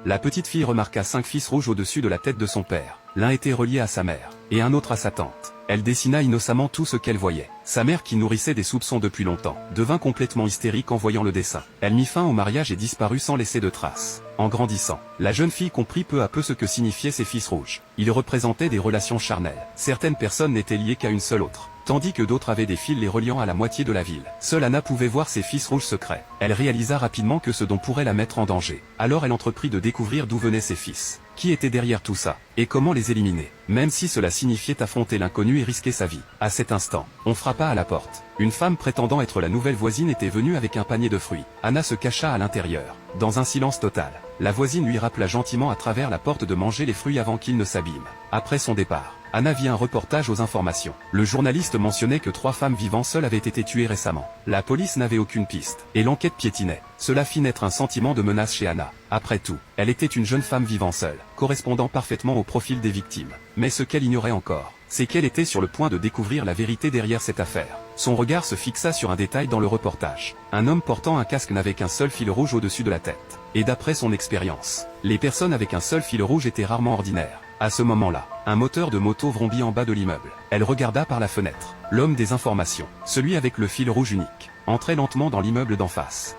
La petite fille remarqua 5 fils rouges au-dessus de la tête de son père. L'un était relié à sa mère, et un autre à sa tante. Elle dessina innocemment tout ce qu'elle voyait. Sa mère, qui nourrissait des soupçons depuis longtemps, devint complètement hystérique en voyant le dessin. Elle mit fin au mariage et disparut sans laisser de traces. En grandissant, la jeune fille comprit peu à peu ce que signifiaient ces fils rouges. Ils représentaient des relations charnelles. Certaines personnes n'étaient liées qu'à une seule autre, tandis que d'autres avaient des fils les reliant à la moitié de la ville. Seule Anna pouvait voir ces fils rouges secrets. Elle réalisa rapidement que ce don pourrait la mettre en danger. Alors elle entreprit de découvrir d'où venaient ces fils. Qui était derrière tout ça, et comment les éliminer, même si cela signifiait affronter l'inconnu et risquer sa vie. À cet instant, on frappa à la porte. Une femme prétendant être la nouvelle voisine était venue avec un panier de fruits. Anna se cacha à l'intérieur. Dans un silence total, la voisine lui rappela gentiment à travers la porte de manger les fruits avant qu'il ne s'abîme. Après son départ, Anna vit un reportage aux informations. Le journaliste mentionnait que 3 femmes vivant seules avaient été tuées récemment. La police n'avait aucune piste, et l'enquête piétinait. Cela fit naître un sentiment de menace chez Anna. Après tout, elle était une jeune femme vivant seule, correspondant parfaitement au profil des victimes. Mais ce qu'elle ignorait encore, c'est qu'elle était sur le point de découvrir la vérité derrière cette affaire. Son regard se fixa sur un détail dans le reportage. Un homme portant un casque n'avait qu'un seul fil rouge au-dessus de la tête. Et d'après son expérience, les personnes avec un seul fil rouge étaient rarement ordinaires. À ce moment-là, un moteur de moto vrombit en bas de l'immeuble. Elle regarda par la fenêtre. L'homme des informations, celui avec le fil rouge unique, entrait lentement dans l'immeuble d'en face.